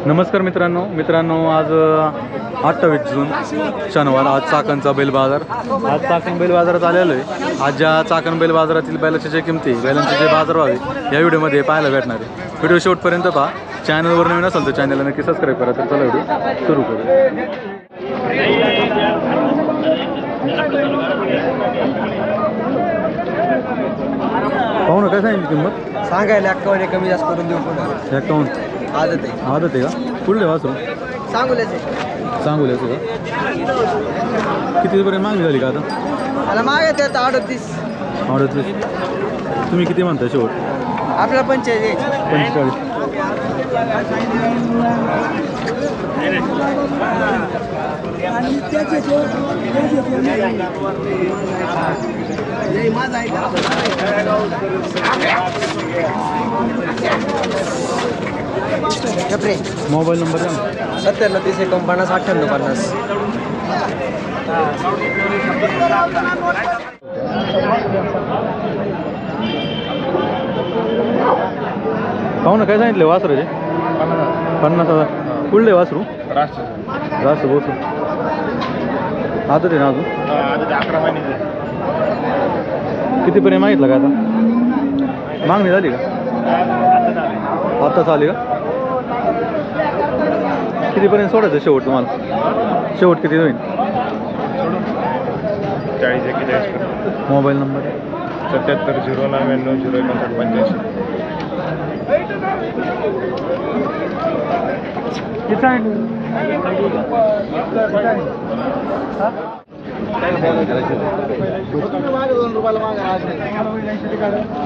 नमस्कार मित्रांनो आज 28 जून शनिवार। आज चाकणचा बैल बाजार। आज चाकण बैल बाजारात आलेलो आहे। आज ज्या चाकण बैल बाजारातील बैलाच्या ज्या किमती, बैलांचे जे बाजार भाव या व्हिडिओमध्ये पाहायला भेटणार आहे। व्हिडिओ शेवटपर्यंत पहा। चॅनलवर नवीन असेल तर चॅनलला नक्की सबस्क्राईब करा। तर चला व्हिडिओ सुरू करू। पाहू ना काय सांगितली किंमत? सांगायला 51 कमी जास्त करून देऊ पुन्हा 51 आदत आहे आदत आहे का? कुठले वासरू? सांगूल्याचे सांगूल्याचं का? कितीपर्यंत मागणी झाली का आता? मला मागत आहे 38 तुम्ही किती म्हणता शेवट? आपल्याला 45 45 मोबाईल नंबर द्या ना। 70 30 49 58 50 पाहू ना काय सांगितले वासरूचे? 50,000 कुठले वासरू? राष्ट्र बसू आता ते ना अजून 11 महिने कितीपर्यंत मागितलं का आता? मागणी झाली का? आत्ताच आली का? कितीपर्यंत सोडायचं शेवट तुम्हाला? शेवट किती होईल? 40 मोबाईल नंबर 77 099 059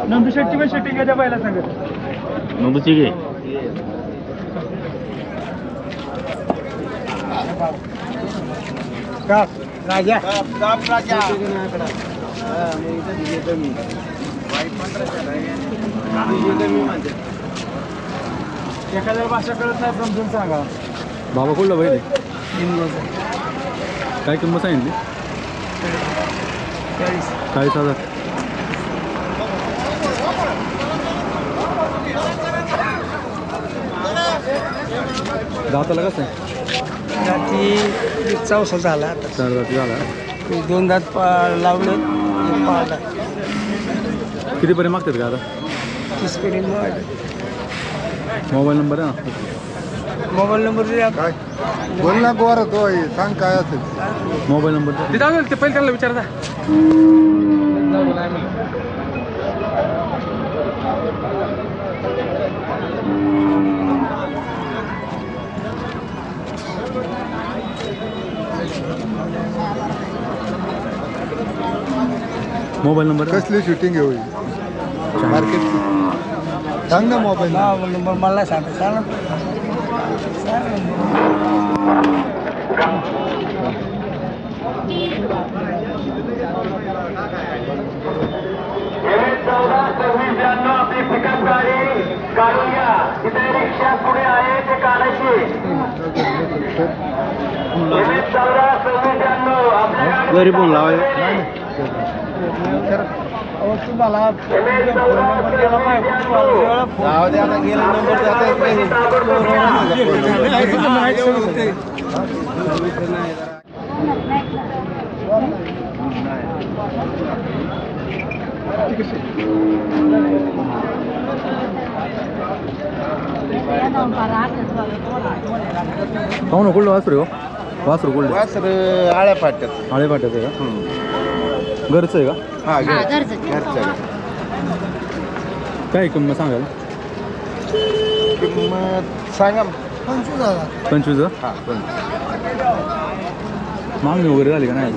नंदू शेट्टी पण शेट्टी घ्या पहिला सांगत नंदूची घे। राजा एखाद्या भाषा कळत नाही समजून सांगा। बाबा कुठला बैल आहे? काय किंमत सांगितली? 40,000 दाताला कसं आहे? रात्री 14 झाला आता 4 दाती झाला। 2 दात लावले पाळला कितीपर्यंत मागतात का आता? 30 पर्यंत मोबाईल नंबर आहे ना? मोबाईल नंबर दिला काय बोल ना गोर तो सांग काय असेल मोबाईल नंबर ते पहिले त्याला विचारता मोबाईल नंबर कसली शूटिंग आहे मार्केट सांग ना मोबाईल नंबर मला सांगा आपली पिकअप गाडी काढून घ्या। तिथे रिक्षा पुढे आहे ते काढायची। घरी फोन लावाय तुम्हाला पाहू ना कुठलं वासरू? वासरू कुठलं? वासर आळ्या फाट्यात आळे पाट्याचं आहे का? घरचं आहे का? हा घरच्या काय किंमत सांगाल? किंमत सांगा 25 हा मागणी वगैरे झाली का? नाही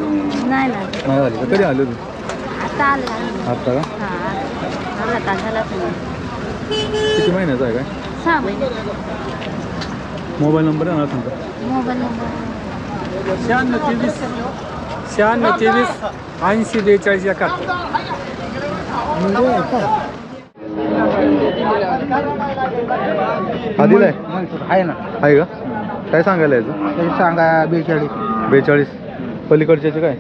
नाही नाही झाली का? कधी आले तू? आता आलं आत्ता का? आला तासाला किती महिन्याचा आहे काय? 6 महिने मोबाईल नंबर आहे ना तुमचा? मोबाईल नंबर 96 23 80 42 71 हा दिलाय आहे ना आहे का? काय सांगायला याचं? तरी सांगा 42 42 पलीकडच्याचे काय?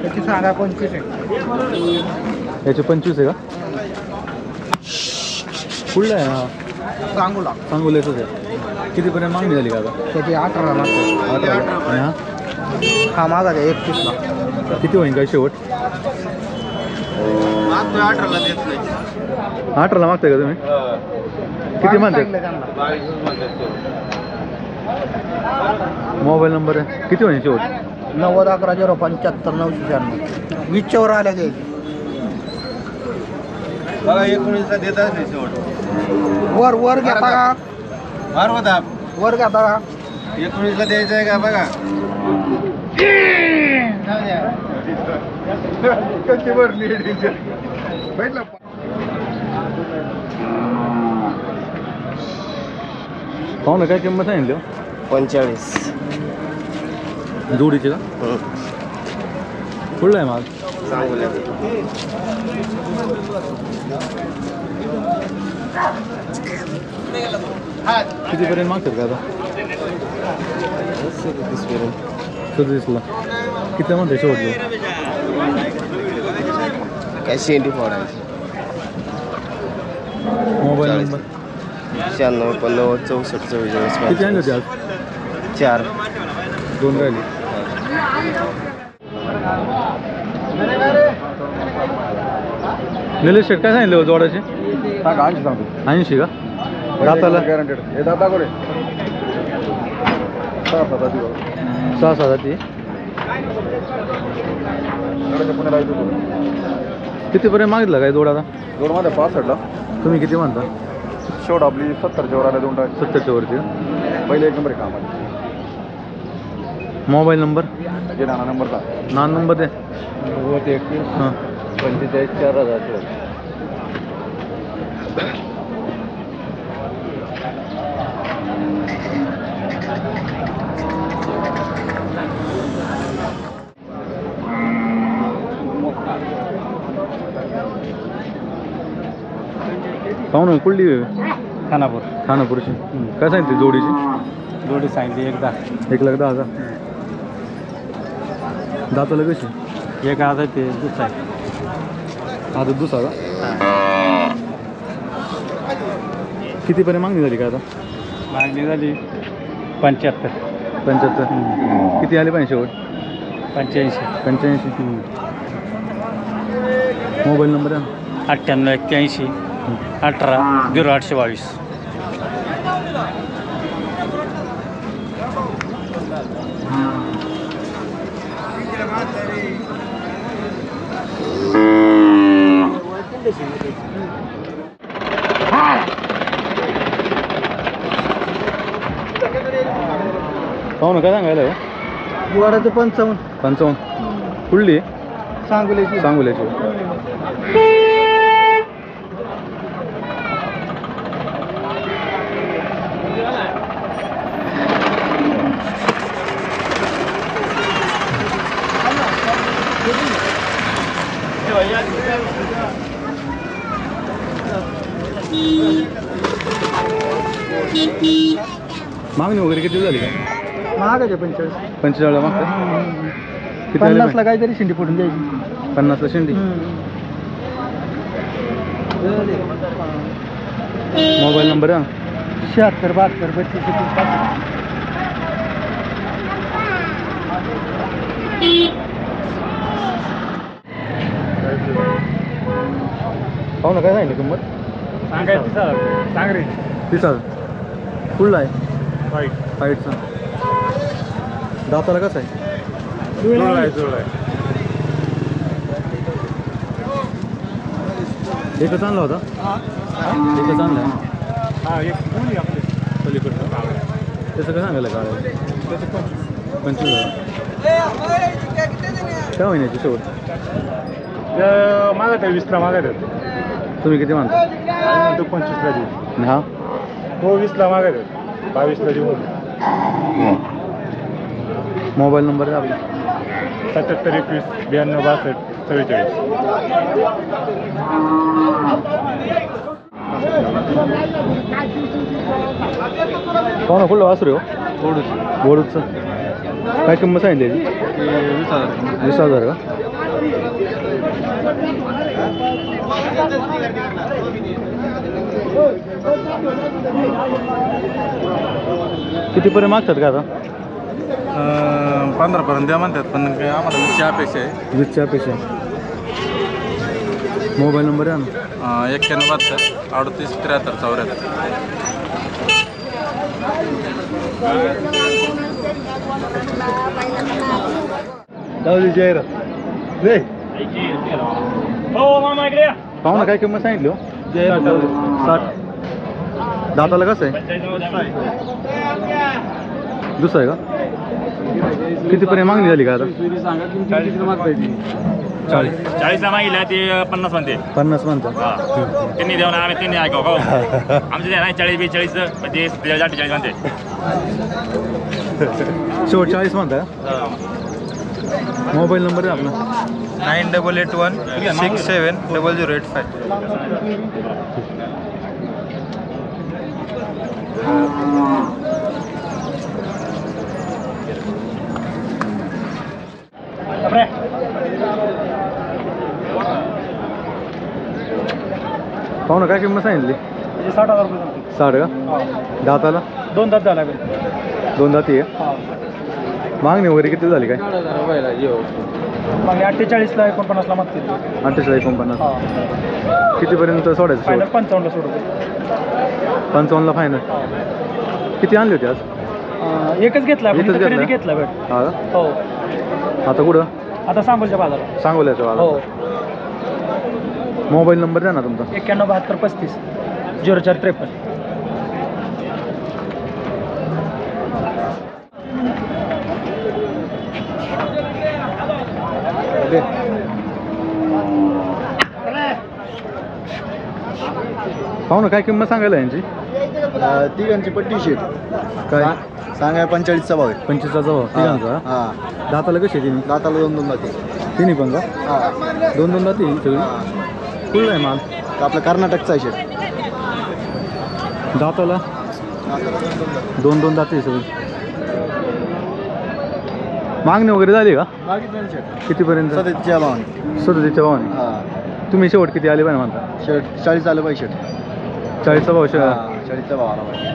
त्याची सांगा 25 याचे 25 आहे का? कुठला आहे हा? सांगूला सांगोल्याचंच आहे. कितीपर्यंत मागणी झाली का आता? त्याची 18 मागतो. 18 आणि हा हा माझा 31ला. किती होईल काय शेवट? 18ला मागताय का तुम्ही? किती म्हणताय? मोबाईल नंबर आहे, किती होईल शेवट? 90 11 075 996. 20 वर आल्या ते बघा 19ला देतात नाही शेवट. वर वर घेता का? मार होता वर घेता का? 19ला द्यायचं आहे का बघा. कशी भरली भेटला. पाहू ना काय किंमत सांगितली हो? 45. जोडीची का? कुठला आहे माल? कितीपर्यंत मागतात का आता? 37ला. किती म्हणते शेवट? काय शेंडी फोडायची. Mobile number 96 50 64 44. किती आणले होते आज? 4. 2 राहिले. निलेश शेट काय सांगितलं जोडाचे? सांगा 80 सांगतो. 80 का? दाताला गॅरंटेड. हे दादा कोण 6 6 ती. पुण्याला येतो. कितीपर्यंत मागितलं काय जोडाला? दोन मध्ये 65ला. तुम्ही किती म्हणता? शेवट आपली 70च्या वर आल्या 2 टाक. 70च्या वरती. पहिले 1 नंबर काम आहे. Mobile number? जे नाना नंबरचा नंबर दे. 91 हां 45 4000. पाहू ना कुठली? खानापूर. खानापूरची. काय सांगितली जोडीची? जोडी सांगितली 1,10,000. दाताला कशी? एक आता ते दुसरा आहे. आता दुसरा का? कितीपर्यंत मागणी झाली का आता? मागणी झाली 75. 75. किती आले पाहिजे शेवट? 85. 85. मोबाईल नंबर आहे ना? 98 81 18 0822. पाहू ना काय सांगायला आहे? गुवाराचं 55. 55. कुठली? सांगोल्याची. सांगोल्याची. मागणी वगैरे किती झाली का? महागाचे 45. 45 मागतात. किती आले 50ला काहीतरी शिंडी फोडून द्यायची. 50ला शेंडी. मोबाईल नंबर आहे 76 72 32 65. पाहू ना काय सांगितली किंमत? सांगायची सांग रे. 30,000. कुठला आहे? वाईट. फाईटचा. दाताला कसं आहे? एकच आणला होता? एकच आणला आहे. हा एक दोन्ही आपले पलीकडचं त्याचं काय सांगायला काढायला? 25,000. काय महिन्याची शेवट? मागत आहे 20ला मागत आहे. तुम्ही किती म्हणता? तो 25ला देऊ. हा तो 20ला मागत आहे. 22ला देऊ. मोबाईल नंबर आहे आपला? 77 21 92 62 44. पाहू ना कुठलं वासरू हो? बोडूचं. काय किंमत सांगितली? 20,000 का? कितीपर्यंत मागतात का आता? 15पर्यंत द्या म्हणतात, पण काय आम्हाला 20ची अपेक्षा आहे. 20च्या अपेक्षा. मोबाईल नंबर आहे ना? 91 38 73 74. जाऊ जाहिरात रे. पाहू ना काय किंमत सांगितली हो? 60. दाताला कसं आहे? दुसरं आहे का? कितीपर्यंत मागणी झाली का आता? 40 मागितल्या ते 50 म्हणते. 50 म्हणतो. त्यांनी देऊन आम्ही त्यांनी ऐकाव का आमचे नाही 40-42 ते 48 म्हणते. शेवट 40 म्हणता का? मोबाईल नंबर आहे आपला? 9881 67 0085. पाहू ना काय किंमत सांगितली? 60,000 रुपये. 60 का? दाताला? 2 दात झाला. 2 दाती आहे. मागणी वगैरे किती झाली काय? मग 48ला 49ला मागतील. 48 49. कितीपर्यंत सोडायचं? फायनल 55ला सोडू. 55ला फायनल. किती आणली होती आज? एकच घेतला. एकच घेतला? खरेदी घेतला भेट. हा का? हो. आता कुठं? आता सांगोलच्या बाजारात. सांगोल्याचं हो. वाला. मोबाईल नंबर द्या ना तुमचा? 91 72 35 0453. पाहू ना काय किंमत सांगायला यांची? तिघांची पट्टी शेट काय सांगाय 45चा भाव आहे. 25चा भाव तिघांचा? हां. दाताला कशी आहे तिन्ही? दाताला 2 दाते. तिन्ही पण का? हां. 2 दाती सगळी? कुठला आहे माल? आपला कर्नाटकचा आहे शेट. दाताला? 2 दाती सगळी. मागणी वगैरे झाली का? कितीपर्यंत? 37च्या भावाने. 37च्या भावाने. हां. तुम्ही शेवट किती आले पाहिजे म्हणता? शेट 40 आलं पाहिजे शेट. 40चा भाव 40चा भाव आला पाहिजे.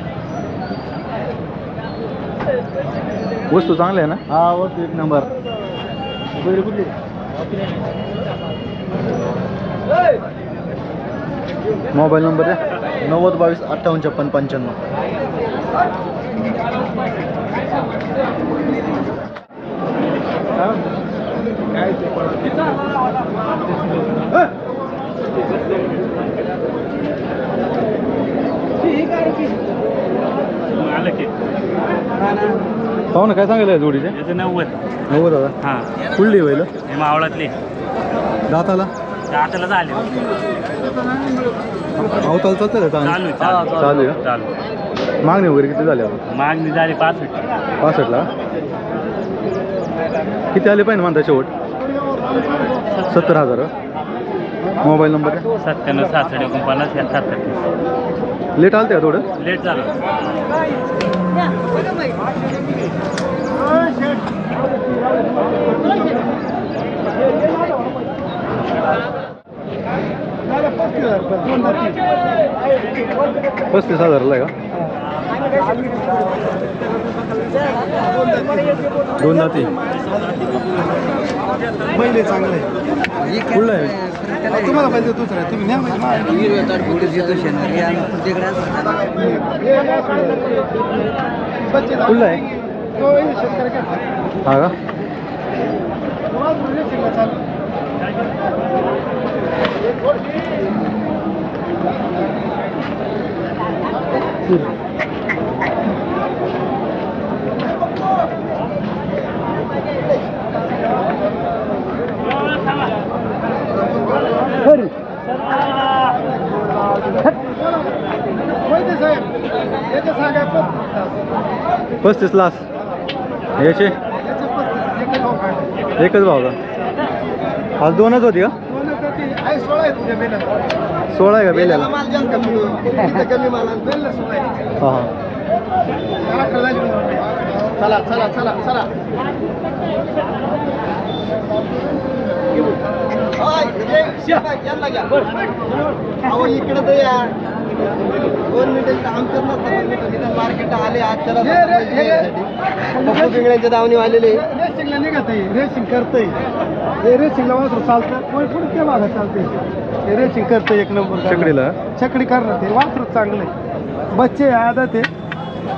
वस्तू चांगल्या आहे ना? हा वस्तू 1 नंबर. कुठली? मोबाईल नंबर आहे? 90 22 58 56 95. पाहू ना काय सांगायला जोडीचे? 90. 90 दादा. हां कुठली होईल? हे मावळातली दाताला? आताला झाले. अवताला चालतं का? चालू आहे, चालू. चालू आहे का? चालू. मागणी वगैरे किती झाली आता? मागणी झाली 65. 65ला? किती आले पाहिजे म्हणता शेवट? 70,000. मोबाईल नंबर आहे? 97 66 49 77. लेट आलं का थोडं? लेट झालं. पस्तीस 35,000ला आहे का? 2 दाती. पहिले चांगलं आहे. कुठला आहे? तुम्हाला पाहिजे दुसरा तुम्ही न्या कुठला आहे? हा का? पस्तीस लाख याचे एकच भाव का? आज 2च होती का? 16 आहे का बेल्याला? हां हां. चला चला चला चला इकडे तर या 2 मिनिटं आमचं नसतं मार्केट आले आज त्याला वेगळ्यांच्या दावणी आलेले रेसिंगला निघत आहे रेसिंग करतंय हे रेसिंगला वासरू चालतं पुढे त्या भागात चालतंय हे रेसिंग करतंय एक नंबर छकडीला छकडी करणार ते वासरू चांगलं आहे बच्चे आदत आहे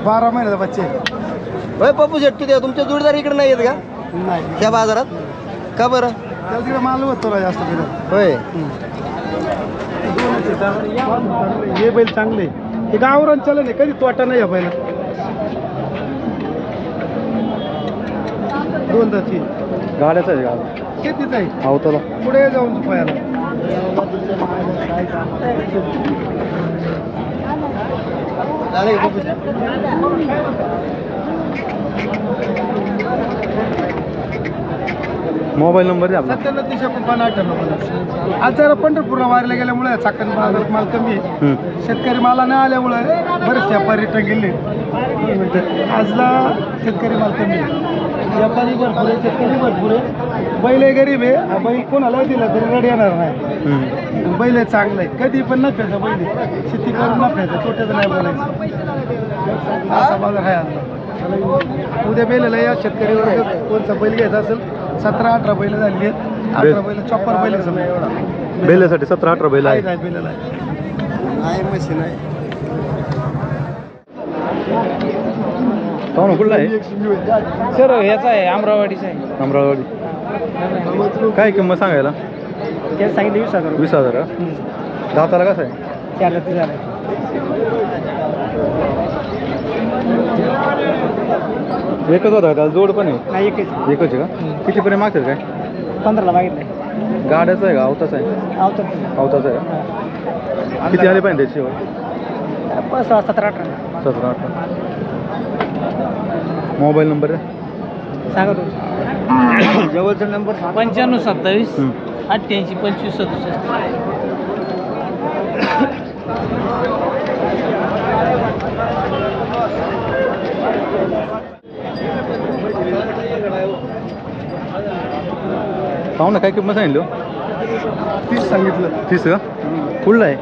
12 महिन्याचा बच्चे होय पप्पू शेट तू तुमच्या जोडीदार इकडे नाही आहेत का नाही त्या बाजारात का बरं त्याला तिकडे माल होतो जास्त तिकडे होय हे बैल चांगले हे गावरान चाललं नाही कधी तोटा नाही या बैला दोन ताची गाड्याचा आहे गाव शेतीच आहे अवताला पुढे जाऊन झोपायला मोबाईल नंबर द्या आपला 97 आज जरा पंढरपूरला वारीला गेल्यामुळे चाकण बाजारात माल कमी आहे शेतकरी माला नाही आल्यामुळे बरेच व्यापारी रिटर्न गेले आजला शेतकरी माल कमी आहे व्यापारी भरपूर आहे शेतकरी भरपूर आहे बैल गरीब आहे बैल कोणाला दिला तरी रड येणार नाही बैल चांगलं आहे कधी पण नफ्याचा बैल शेती करून नफ्याचा तोट्याचं नाही बोलायचं असा बाजार आहे आज उद्या बैलाला या शेतकरी वर्ग कोणचा बैल घ्यायचा असेल 17-18 बैल झाली आहेत 18 बैल 54 बैल समजा एवढा बैलासाठी 17-18 बैल आहे बैल आहे मशीन आहे पाहुणा कुठला आहे सर ह्याचा आहे अमरावतीचा आहे अमरावती काय किंमत सांगायला ते सांगितलं 20,000 20,000 का दाताला कसं आहे 4 ते झालं एकच होता का त्याला जोड पण आहे नाही एकच एकच आहे का कितीपर्यंत मागतात काय 15ला मागितलं गाड्याचा आहे का अवताचा आहे आवतात अवताचा आहे का किती आले पाहिजे त्याची शेवट 17-18 17-18 मोबाईल नंबर आहे सांगा तुम्ही जवळचा नंबर 95-27 88-25-67 पाहू ना काय किंमत सांगितलं 30 सांगितलं 30 का कुठला आहे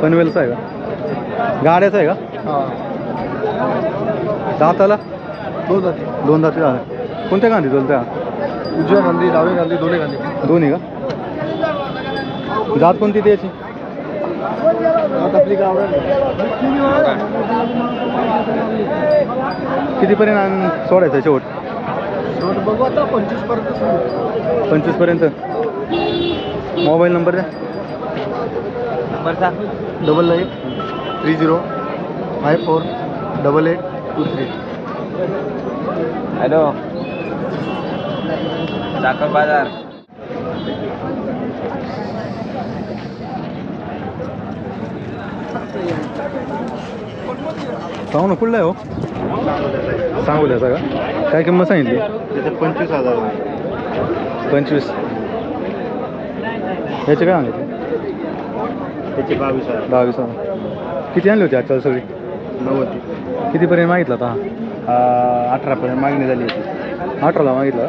पनवेलचा आहे का गाड्याचा आहे का दाताला दोन दाते झाले कोणत्या गांधी बोलत्या उजव्या गांधी डावे गांधी दोन्ही गांधी दोन्ही का जात कोणती त्याची आपली गाव कितीपर्यंत सोडायचं शेवट बघू आता 25 पर्यंत 25 पर्यंत मोबाईल नंबर द्या नंबर 9930548823 हॅलो चाकर बाजार पाहू ना कुठला आहे हो सांगोल्याचा का काय किंमत सांगितली त्याच्यात 25,000 25 याचे काय सांगितले त्याचे 22,000 22,000 किती आणली होती आजकाल सगळी 90 कितीपर्यंत मागितला आता 18 पर्यंत मागणी झाली होती 18ला मागितला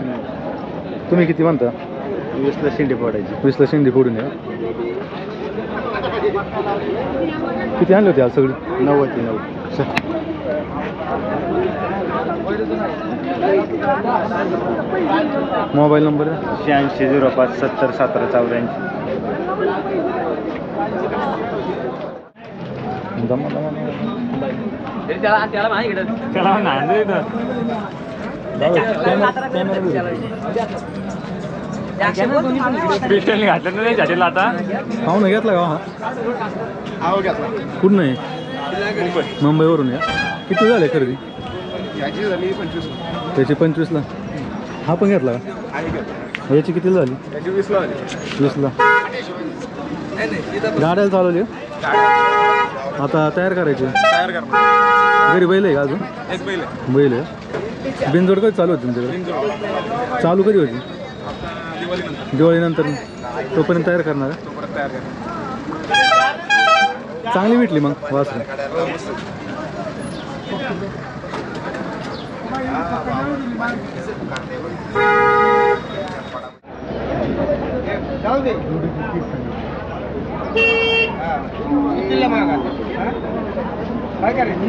तुम्ही किती म्हणता 20ला शेंडी पडायची 20ला शेंडी फोडून या किती आणली होती आज सगळी 90 मोबाईल नंबर 8605701784 त्याला नाही पिस्टल घातलं नाही झालेला आता पाहू ना घेतला का हा कुठं नाही मुंबईवरून या किती झाले खरेदी त्याची 25ला हा पण घेतला का याची किती झाली 20ला गाड्याला चालवली आता तयार करायची घरी बैल आहे का अजून बैल आहे बिनजोड कधी चालू होती तुमच्याकडे चालू कधी होती दिवाळीनंतर तोपर्यंत तयार करणार चांगली भेटली मग वासरू कितीला मागा काय करायचं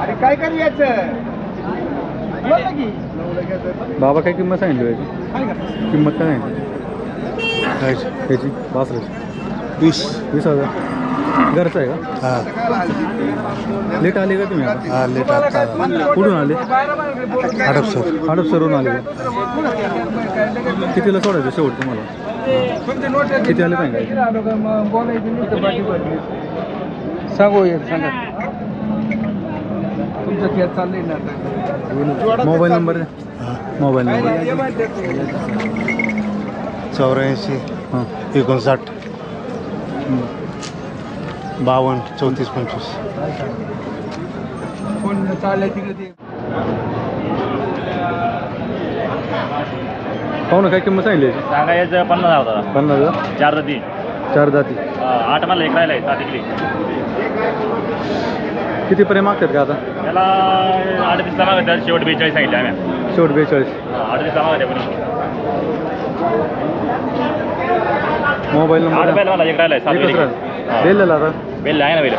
अरे काय करू याचं बोला की बाबा काय किंमत सांगितली याची काय का किंमत काय सांगितली याची वासराची 20,000 घरचं आहे का हां लेट आले का तुम्ही आता हां लेट आता कुठून आले हडपसरहून आले का कितीला सोडायचं शेवट तुम्हाला किती आले पाहिजे सांगू येत सांगा तुमचं ते चाललंय ना मोबाईल नंबर द्या मोबाईल नंबर 84 हां 59 52 34 25 कोण चाललंय तिकडे ते पाहू ना काय किंमत सांगितली याची सांगायचं 50,000 होता 50,000 4 जाती 4 जाती 8 मला एक राहिलाय 7 इकली कितीपर्यंत मागतात का आता त्याला 38ला मागत शेवट 42 सांगितले आम्ही शेवट 42 38ला मागत आहे मोबाईल नंबर आठ बैल मला एक राहिलाय 7 एकच राहिलं बेलेला आता बेल आहे ना बेल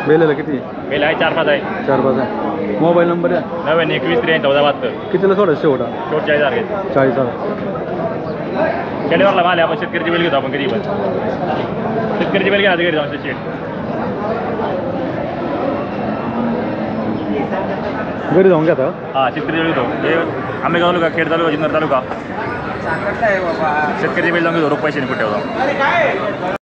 बेलेला किती बेल आहे 4-5 आहे 4-5 आहे मोबाईल नंबर द्या 91 कितीला सोडायचं शेवटा शेवट 40,000 घेत 40,000 शनिवारला माल आहे आपण शेतकऱ्याची बेल घेतो आपण कधी पण शेतकऱ्याची बेल घ्या घरी जाऊन शेट घरी जाऊन घ्या हां शेतकरी बेल घेतो हे आंबेगाव तालुका खेड तालुका जुन्नर तालुका शेतकरी बेल जाऊन घेतो रोख पैसे कुठे ठेवतो